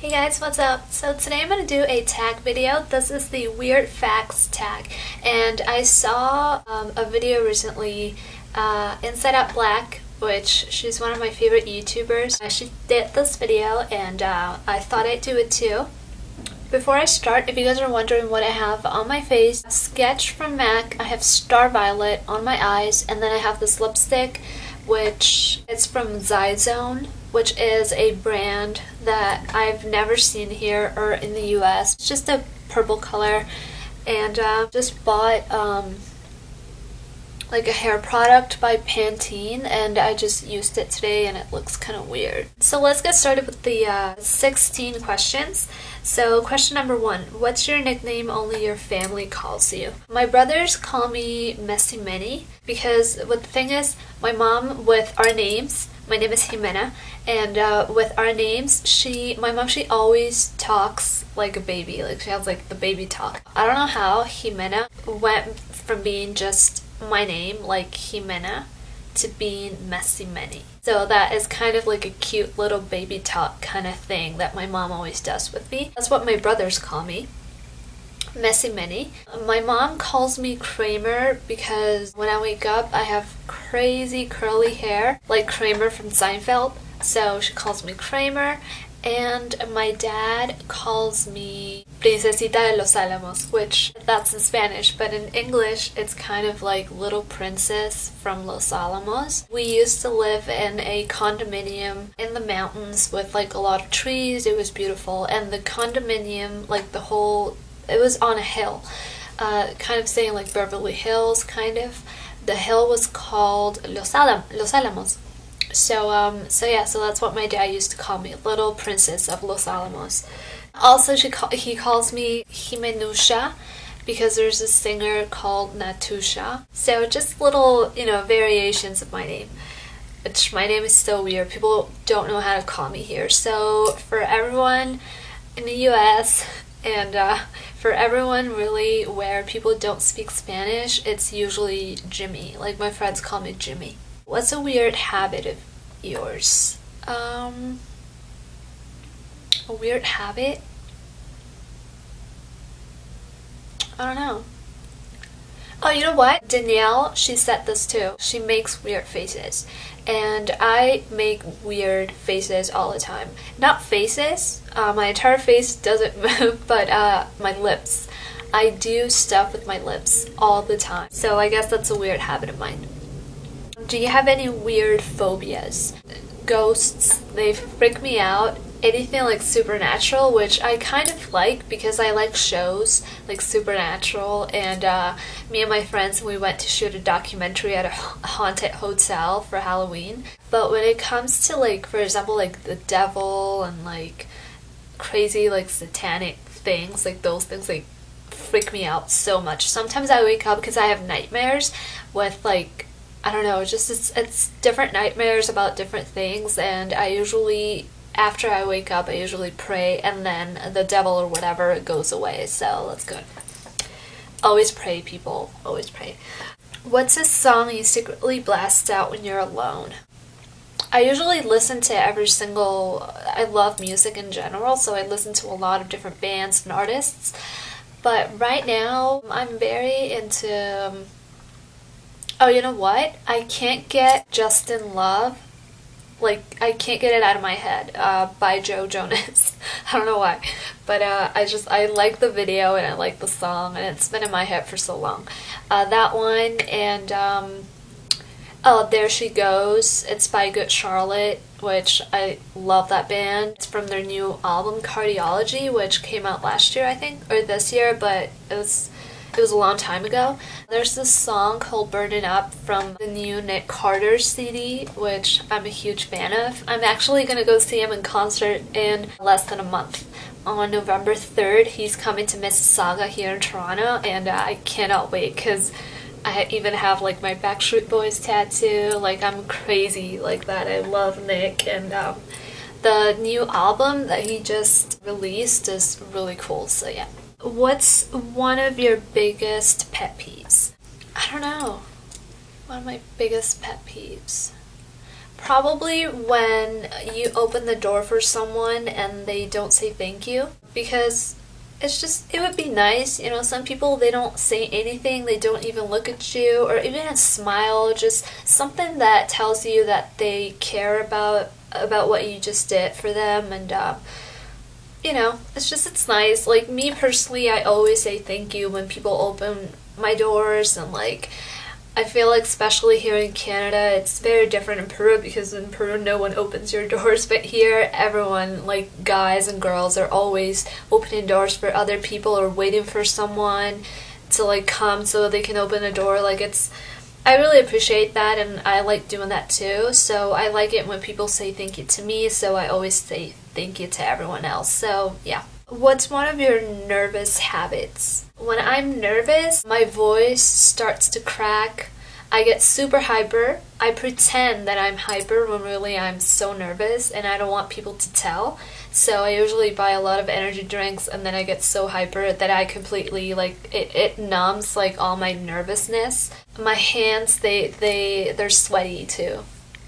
Hey guys, what's up? So today I'm going to do a tag video. This is the Weird Facts tag, and I saw a video recently, insideoutblack, which she's one of my favorite YouTubers. She did this video and I thought I'd do it too. Before I start, if you guys are wondering what I have on my face, Sketch from MAC, I have Star Violet on my eyes, and then I have this lipstick which is from Zone, which is a brand that I've never seen here or in the US. It's just a purple color, and just bought like a hair product by Pantene, and I just used it today and it looks kind of weird. So let's get started with the 16 questions. So question number 1, what's your nickname only your family calls you? My brothers call me Messy Minnie because what the thing is, my mom with our names, my name is Jimena, and with our names, my mom always talks like a baby, like she has like the baby talk. I don't know how Jimena went from being just my name, like Jimena, to being Messy Minnie. So that is kind of like a cute little baby talk kind of thing that my mom always does with me. That's what my brothers call me, Messy Minnie. My mom calls me Kramer because when I wake up I have crazy curly hair like Kramer from Seinfeld, so she calls me Kramer. And my dad calls me Princesita de los Álamos, which that's in Spanish, but in English it's kind of like Little Princess from Los Alamos. We used to live in a condominium in the mountains with like a lot of trees. It was beautiful, and the condominium, like it was on a hill, kind of saying like Beverly Hills, kind of. The hill was called Los Alamos. So that's what my dad used to call me, Little Princess of Los Alamos. Also, he calls me Jimenusha because there's a singer called Natusha. So just little, variations of my name. Which my name is so weird. People don't know how to call me here. So for everyone in the US and for everyone really where people don't speak Spanish, it's usually Jimmy. Like my friends call me Jimmy. What's a weird habit of yours? A weird habit? I don't know. Oh, you know what? Danielle, she said this too. She makes weird faces. And I make weird faces all the time. Not faces. My entire face doesn't move, but my lips. I do stuff with my lips all the time. So I guess that's a weird habit of mine. Do you have any weird phobias? Ghosts, they freak me out. Anything like supernatural, which I kind of like because I like shows like Supernatural, and me and my friends, we went to shoot a documentary at a haunted hotel for Halloween. But when it comes to like, for example, like the devil and like crazy like satanic things, like those things like freak me out so much. Sometimes I wake up because I have nightmares with like, I don't know, just it's different nightmares about different things, and I usually, after I wake up, I usually pray, and then the devil or whatever goes away, so that's good. Always pray, people. Always pray. What's a song you secretly blast out when you're alone? I usually listen to I love music in general, so I listen to a lot of different bands and artists, but right now I'm very into... Oh, you know what? I can't get Justin Love. Like, I can't get it out of my head by Joe Jonas. I don't know why. But I like the video and I like the song, and it's been in my head for so long. That one, and oh, There She Goes. It's by Good Charlotte, which I love that band. It's from their new album, Cardiology, which came out last year, I think, or this year, but it was a long time ago. There's this song called Burnin' Up from the new Nick Carter CD, which I'm a huge fan of. I'm actually going to go see him in concert in less than a month. On November 3rd, he's coming to Mississauga here in Toronto, and I cannot wait because I even have like my Backstreet Boys tattoo. Like, I'm crazy like that. I love Nick, and the new album that he just released is really cool, so yeah. What's one of your biggest pet peeves? I don't know. One of my biggest pet peeves. Probably when you open the door for someone and they don't say thank you, because it's just, it would be nice, you know, some people, they don't say anything, they don't even look at you, or even a smile, just something that tells you that they care about what you just did for them. And you know, it's nice. Like, me personally, I always say thank you when people open my doors, and like, I feel like especially here in Canada, it's very different in Peru, because in Peru no one opens your doors, but here everyone, like guys and girls, are always opening doors for other people or waiting for someone to like come so they can open a door. Like, I really appreciate that, and I like doing that too. So I like it when people say thank you to me, so I always say thank you to everyone else. So yeah. What's one of your nervous habits? When I'm nervous, my voice starts to crack. I get super hyper. I pretend that I'm hyper when really I'm so nervous and I don't want people to tell. So I usually buy a lot of energy drinks, and then I get so hyper that I completely, like, it numbs like all my nervousness. My hands, they're sweaty too.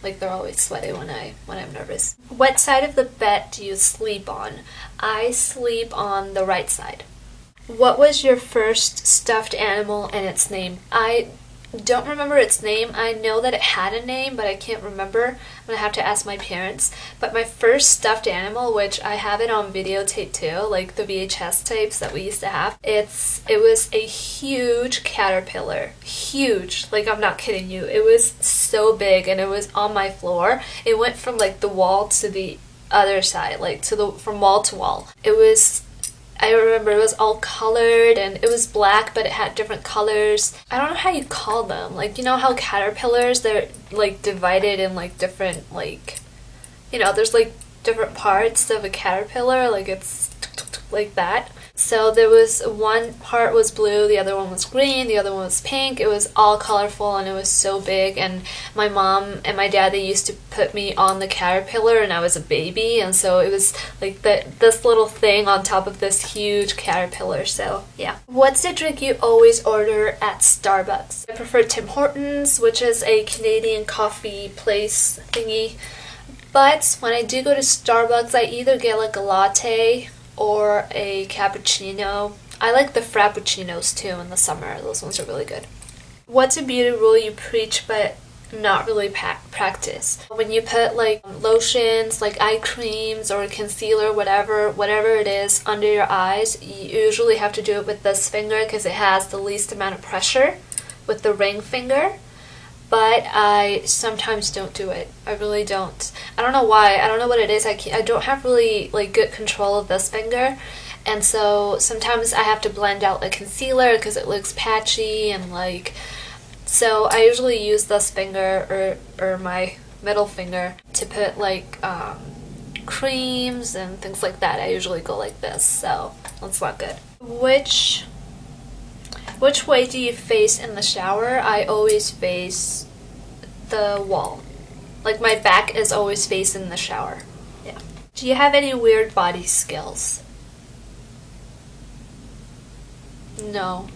Like, they're always sweaty when I'm nervous. What side of the bed do you sleep on? I sleep on the right side. What was your first stuffed animal and its name? I don't remember its name. I know that it had a name, but I can't remember. I'm gonna have to ask my parents. But my first stuffed animal, which I have it on videotape too, like the VHS tapes that we used to have, it was a huge caterpillar. Huge. Like, I'm not kidding you. It was so big, and it was on my floor. It went from like the wall to the other side, like from wall to wall. I remember it was all colored, and it was black, but it had different colors. I don't know how you call them. Like, you know how caterpillars, they're like divided in like different, like, you know, there's like different parts of a caterpillar, like it's like that. So there was one part was blue, the other one was green, the other one was pink. It was all colorful, and it was so big. And my mom and my dad, they used to put me on the caterpillar, and I was a baby, and so it was like this little thing on top of this huge caterpillar. So yeah. What's the drink you always order at Starbucks? I prefer Tim Hortons, which is a Canadian coffee place thingy. But when I do go to Starbucks, I either get like a latte or a cappuccino. I like the frappuccinos too in the summer. Those ones are really good. What's a beauty rule you preach but not really practice? When you put like lotions, like eye creams or concealer, whatever it is, under your eyes, you usually have to do it with this finger because it has the least amount of pressure, with the ring finger. But I sometimes don't do it. I really don't. I don't know why. I don't know what it is. I don't have really like good control of this finger, and so sometimes I have to blend out like concealer because it looks patchy, and like, so I usually use this finger or my middle finger to put like creams and things like that. I usually go like this, so that's not good. Which way do you face in the shower? I always face the wall. Like, my back is always facing the shower. Yeah. Do you have any weird body skills? No.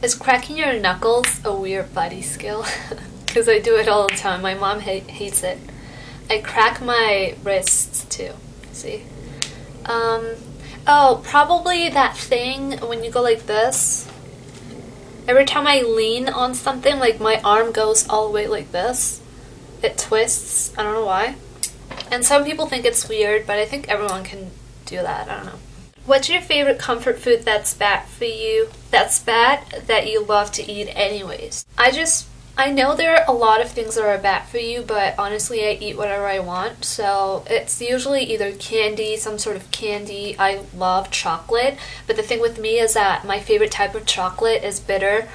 Is cracking your knuckles a weird body skill? Because I do it all the time. My mom hates it. I crack my wrists too. See? Oh, probably that thing when you go like this. Every time I lean on something, like my arm goes all the way like this. It twists. I don't know why. And some people think it's weird, but I think everyone can do that. I don't know. What's your favorite comfort food that's bad for you? That's bad that you love to eat anyways? I know there are a lot of things that are bad for you, but honestly I eat whatever I want. So it's usually either candy, some sort of candy. I love chocolate, but the thing with me is that my favorite type of chocolate is bitter,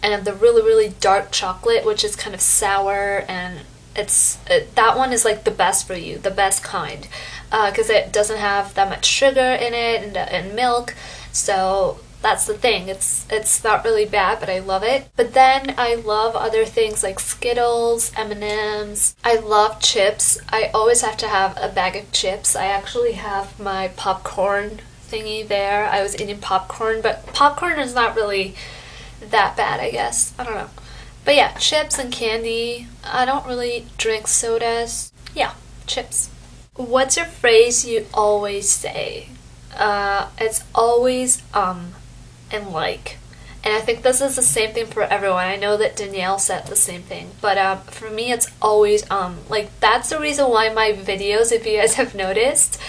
and the really, really dark chocolate, which is kind of sour, and that one is like the best for you, the best kind, because it doesn't have that much sugar in it and milk. So that's the thing. It's not really bad, but I love it. But then I love other things like Skittles, M&Ms. I love chips. I always have to have a bag of chips. I actually have my popcorn thingy there. I was eating popcorn, but popcorn is not really that bad, I guess. I don't know. But yeah, chips and candy. I don't really drink sodas. Yeah, chips. What's your phrase you always say? It's always and like. And I think this is the same thing for everyone. I know that Danielle said the same thing. But for me, it's always like, that's the reason why my videos, if you guys have noticed,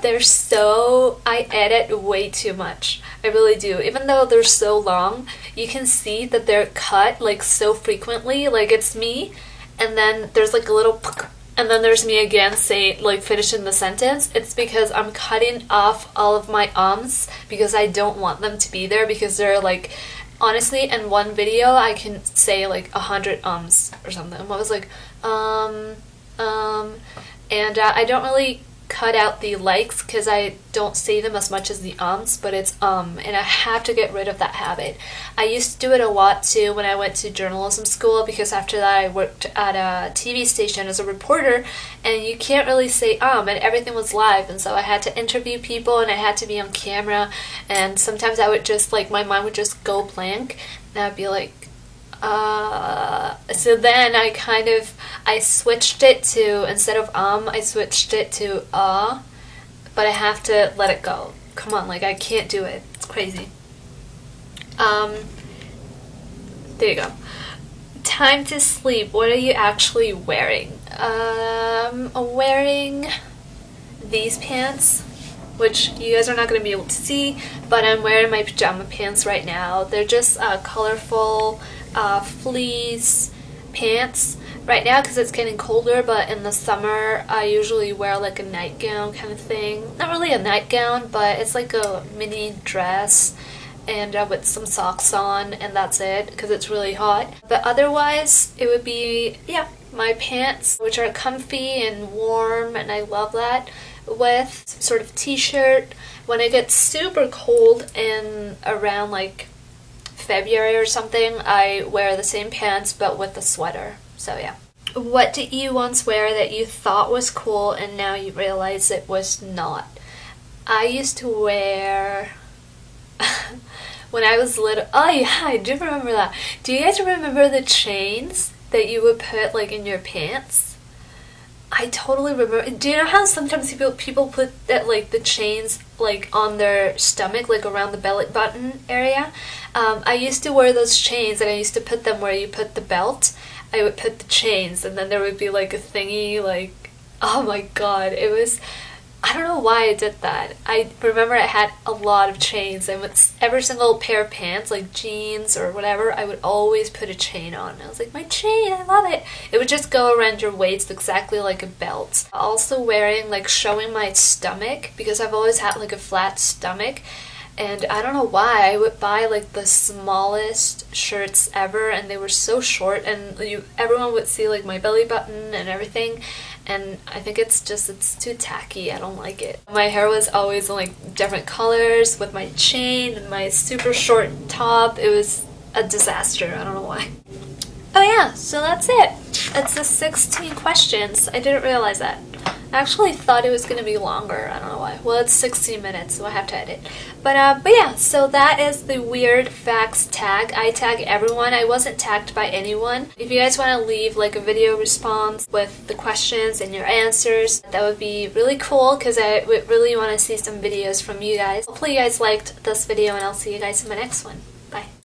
I edit way too much. I really do. Even though they're so long, you can see that they're cut like so frequently. Like, it's me, and then there's like a little and then there's me again finishing the sentence. It's because I'm cutting off all of my ums because I don't want them to be there, because they're like, honestly, in one video I can say like 100 ums or something. I was like, and I don't really cut out the likes because I don't say them as much as the ums, but it's and I have to get rid of that habit. I used to do it a lot too when I went to journalism school, because after that I worked at a TV station as a reporter, and you can't really say and everything was live, and so I had to interview people and I had to be on camera, and sometimes I would just like, my mind would just go blank and I'd be like, so then I switched it to, instead of I switched it to but I have to let it go. Come on, like, I can't do it. It's crazy. There you go. Time to sleep. What are you actually wearing? I'm wearing these pants, which you guys are not going to be able to see, but I'm wearing my pajama pants right now. They're just colorful fleece pants right now because it's getting colder, but in the summer I usually wear like a nightgown kind of thing. Not really a nightgown, but it's like a mini dress, and with some socks on, and that's it because it's really hot. But otherwise it would be, yeah, my pants, which are comfy and warm, and I love that, with sort of t-shirt. When it gets super cold and around like February or something, I wear the same pants but with a sweater. So yeah. What did you once wear that you thought was cool and now you realize it was not? I used to wear when I was little, oh yeah, I do remember that. Do you guys remember the chains that you would put like in your pants? I totally remember. Do you know how sometimes people put that, like, the chains like on their stomach, like around the belly button area? I used to wear those chains, and I used to put them where you put the belt. I would put the chains, and then there would be like a thingy, like, oh my god, it was, I don't know why I did that. I remember I had a lot of chains, and with every single pair of pants, like jeans or whatever, I would always put a chain on. I was like, my chain, I love it. It would just go around your waist exactly like a belt. Also wearing, like, showing my stomach, because I've always had like a flat stomach, and I don't know why I would buy like the smallest shirts ever, and they were so short, and everyone would see like my belly button and everything. And I think it's too tacky. I don't like it. My hair was always in like different colors with my chain and my super short top. It was a disaster. I don't know why. Oh yeah, so that's it. It's the 16 questions. I didn't realize that. I actually thought it was going to be longer. I don't know why. Well, it's 16 minutes, so I have to edit. But yeah, so that is the weird facts tag. I tag everyone. I wasn't tagged by anyone. If you guys want to leave like a video response with the questions and your answers, that would be really cool, because I would really want to see some videos from you guys. Hopefully you guys liked this video, and I'll see you guys in my next one.